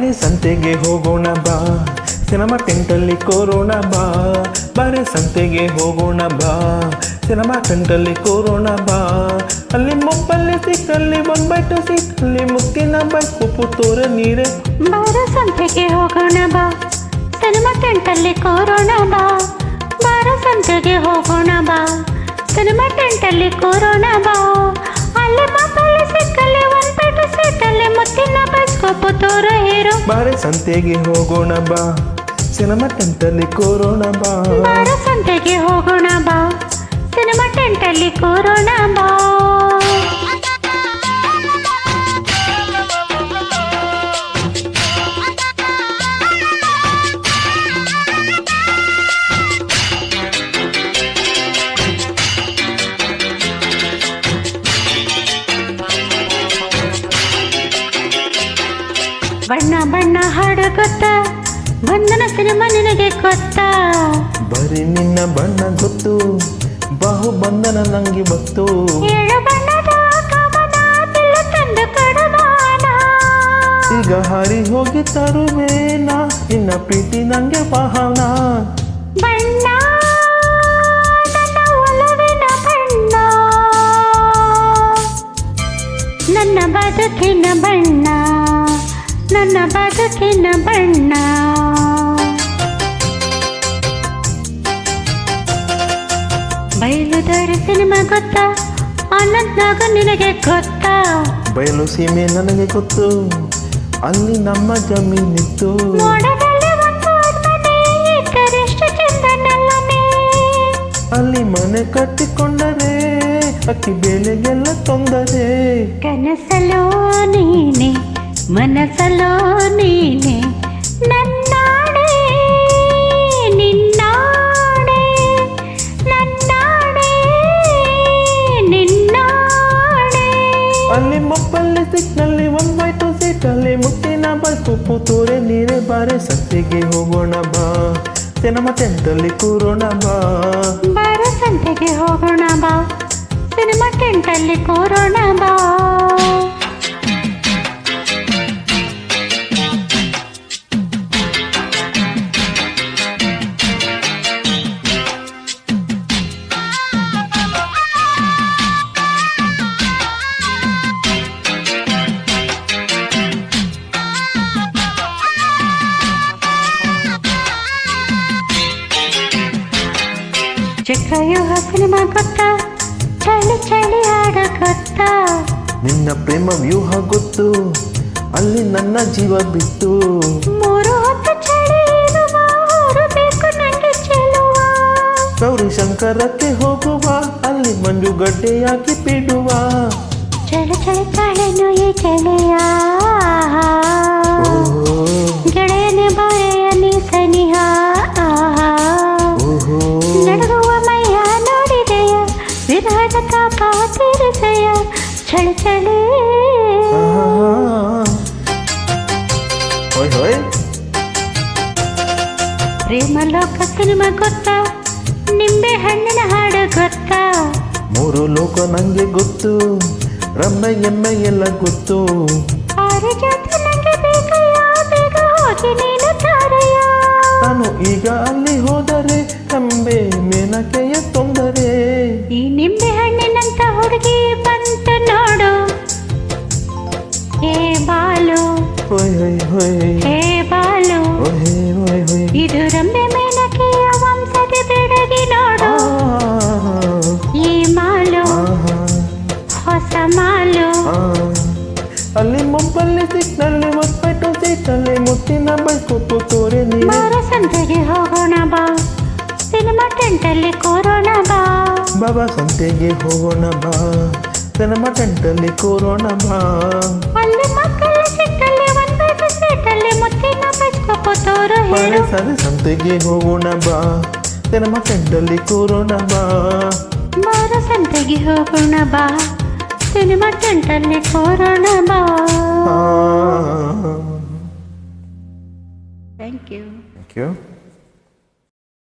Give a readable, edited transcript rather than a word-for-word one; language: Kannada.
ಬಾರೆ ಸಂತೆಗೆ ಹೋಗೋಣ ಬಾ, ಸಿನಿಮಾ ಟೆಂಟಲ್ಲಿ ಕೋರೋಣ ಬಾ. ಬಾರೆ ಸಂತೆಗೆ ಹೋಗೋಣ ಬಾ, ಸಿನಿಮಾ ಟೆಂಟಲ್ಲಿ ಕೋರೋಣ ಬಾ. ಅಲ್ಲಿ ಮೊಬ್ಬಲ್ಲಿ ಸಿಕ್ಕಲ್ಲಿ ಬಂದ್ಬಿಟ್ಟು ಸಿಕ್ಕಲ್ಲಿ ಮುತ್ತಿನ ಬೈಸ್ಕೊಪ್ಪು ತೋರ ನೀರೆ. ಬಾರೆ ಸಂತೆಗೆ ಹೋಗೋಣ ಬಾ, ಸಿನಿಮಾ ಟೆಂಟಲ್ಲಿ ಕೋರೋಣ ಬಾ. ಬಾರೆ ಸಂತೆಗೆ ಹೋಗೋಣ ಬಾ, ಸಿನಿಮಾ ಟೆಂಟಲ್ಲಿ ಕೋರೋಣ ಬಾ. ಅಲ್ಲಿ ಮೊಬ್ಬಲ್ಲಿ ಸಿಕ್ಕಲ್ಲಿ ಬಂದ್ಬಿಟ್ಟು ಸಿಕ್ಕಲ್ಲಿ ಮುತ್ತಿನ ಬೈಸ್ಕೊಪ್ಪು ತೋರ ಹೀರೋ. ಬಾರೆ ಸಂತೆಗೆ ಹೋಗೋಣ ಬಾ, ಸಿನಿಮಾ ಟೆಂಟಲ್ಲಿ ಕೋರೋಣ ಬಾ. ಬಾರೆ ಸಂತೆಗೆ ಹೋಗೋಣ ಬಾ, ಸಿನಿಮಾ ಟೆಂಟಲ್ಲಿ ಕೋರೋಣ ಬಾ. ಬಣ್ಣ ಬಣ್ಣ ಹಾಡು ಗೊತ್ತಾ, ಬಂಧನ ಸಿನಿಮಾ ನಿನಗೆ ಗೊತ್ತಾ? ಬರೀ ನಿನ್ನ ಬಣ್ಣ ಗೊತ್ತು, ಬಾಹು ಬಂಧನ ನಂಗೆ ಗೊತ್ತು. ಏಳು ಬಣ್ಣದ ಕಮನ ಬಿಲ್ಲು ತಂದು ಕೊಡುವಾನ. ಈಗ ಹಾರಿ ಹೋಗಿ ತರುವೇನ ನಿನ್ನ ಪ್ರೀತಿ ನಂಗೆ ವಾಹನ. ಬಣ್ಣ ನನ್ನ ಒಲವಿನ ಬಣ್ಣ, ನನ್ನ ಬದುಕಿನ ಬಣ್ಣ, ನನ್ನ ಬದುಕಿನ ಬಣ್ಣ. ಬಯಲುದಾರಿ ಸಿನಿಮಾ ಗೊತ್ತಾ, ಅನಂತ್ನಾಗ ನಿನಗೆ ಗೊತ್ತಾ? ಬಯಲು ಸೀಮೆ ನನಗೆ ಗೊತ್ತು, ಅಲ್ಲಿ ನಮ್ಮ ಜಮೀನಿತ್ತು. ಮೋಡದಲ್ಲಿ ಒಂದು ಮನೆ ಇದ್ದರೆಷ್ಟು ಚಂದನಲ್ಲನೆ. ಅಲ್ಲಿ ಮನೆ ಕಟ್ಟಿಕೊಂಡರೆ ಅಕ್ಕಿ ಬೇಳೆಗೆಲ್ಲ ತೊಂದರೆ. ಕನಸಲೋ ನೀನೆ, ಮನಸಲೋ ನೀನೆ, ನನ್ನಾಡೆ ನಿನ್ನಾಡೆ, ನನ್ನಾಡೆ ನಿನ್ನಾಡೆ. ಅಲ್ಲಿ ಮೊಬ್ಬಲ್ಲಿ ಸಿಕ್ನಲ್ಲಿ ಒಂಬೈಟು ಸೀಟಲ್ಲಿ ಮುತ್ತಿನ ಬೈಸ್ಕೊಪ್ಪು ತೋರೆ ನೀರೆ. ಬಾರೆ ಸಂತೆಗೆ ಹೋಗೋಣ ಬಾ, ಸಿನಿಮಾ ಟೆಂಟಲ್ಲಿ ಕೂರೋಣ ಬಾ. ಬಾರೆ ಸಂತೆಗೆ ಹೋಗೋಣ ಬಾ, ಸಿನಿಮಾ ಟೆಂಟಲ್ಲಿ ಕೂರೋಣ ಬಾ. ಚಕ್ರವ್ಯೂಹ ಸಿನಿಮಾ ಗೊತ್ತಾ, ಚಳಿ ಚಳಿ ಹಾಡ ಗೊತ್ತಾ? ನಿನ್ನ ಪ್ರೇಮ ವ್ಯೂಹ ಗೊತ್ತು, ಅಲ್ಲಿ ನನ್ನ ಜೀವ ಬಿತ್ತು. ಮೂರು ಹೊತ್ತು ಚಳಿ ಇರುವ ಊರು ಬೇಕು ನಂಗೆ ಚೆಲುವ. ಗೌರಿ ಶಂಕರಕ್ಕೆ ಹೋಗುವ, ಅಲ್ಲಿ ಮಂಜುಗಡ್ಡೆಯಾಗಿ ಬಿಡುವ. ಚಳಿ ಚಳಿ ತಾಳೆನು ಈ ಚಳಿಯ, ಗೆಳೆಯನೆ ಬಾಳೆಯ ನೀ ಸನಿಹ. ನಡುಗುವ ಮೈಯ ನೋಡಿದೆಯ, ವಿರಹದ ತಾಪ ತೀರಿಸೆಯ. ಚಳಿ ಚಳಿ ಹೋಯ್ ಹೋಯ್. ಪ್ರೇಮಲೋಕ ಸಿನಿಮಾ ಗೊತ್ತಾ, ನಿಂಬೆ ಹಣ್ಣಿನ ಹಾಡು ಗೊತ್ತಾ? ಮೂರು ಲೋಕ ನಂಗೆ ಗೊತ್ತು, ರಮ್ಮೆ ಎಮ್ಮೆ ಎಲ್ಲ ಗೊತ್ತು. ಪಾರಿಜಾತ ನಂಗೆ ಬೇಕಯ್ಯ, ಬೇಗ ಹೋಗಿ ನೀನು ತಾರಯ್ಯ. ನಾನು ಈಗ ಅಲ್ಲಿ ಹೋದರೆ ಕಂಬೆ ಮೇನಕೆಯ ತೊಂದರೆ. ಈ ನಿಂಬೆ ಹಣ್ಣಿನಂತ ಹುಡುಗಿ ಬಂತು ನೋಡು, ಹೇ ಬಾಲು, ಹೋಯ್ ಹೋಯ್ ಹೋಯ್, ಹೇ ಬಾಲು. ಹೋಯ್ ಹೋಯ್ ಹೋಯ್. ಇದು ರಂಬೆ ಮೇನಕೆಯ ವಂಶದ ಬೆಡಗಿ ನೋಡು. ಈ ಮಾಲು ಹೊಸ ಮಾಲು. ಅಲ್ಲಿ ಮೊಬ್ಬಲ್ಲಿ ಸಿಕ್ನಲ್ಲಿ ಒಪ್ಪಟ್ಟು ಸೀಟಲ್ಲಿ ಮುತ್ತಿನ ಬೈಸ್ಕೊಪ್ಪು ತೋರೆ ನೀರೆ. ಬಾರೆ ಸಂತೆಗೆ ಹೋಗೋಣ ಬಾ, ಸಿನಿಮಾ ಟೆಂಟಲ್ಲಿ ಕೋರೋಣ ಬಾ. ಬಾಬಾ ಸಂತೆಗೆ ಹೋಗೋಣ ಬಾ, ಸಿನಿಮಾ ಟೆಂಟಲ್ಲಿ ಕೋರೋಣ ಬಾ. ಅಲ್ಲಿ ಮಕ್ಕಳು ಸಿಕ್ಕಲ್ಲಿ ಒಂದೊಂದು ಸೀಟಲ್ಲಿ ಮುತ್ತಿನ ಬೈಸ್ಕೊಪ್ಪು ತೋರು ಬಾರೆ ಹೇಳು. ಸಂತೆಗೆ ಹೋಗೋಣ ಬಾ, ಸಿನಿಮಾ ಟೆಂಟಲ್ಲಿ ಕೋರೋಣ ಬಾ. ಬಾರೆ ಸಂತೆಗೆ ಹೋಗೋಣ ಬಾ, ಸಿನಿಮಾ ಟೆಂಟಲ್ಲಿ ಕೋರೋಣ ಬಾ. ಆ ಥ್ಯಾಂಕ್ ಯು. Thank you.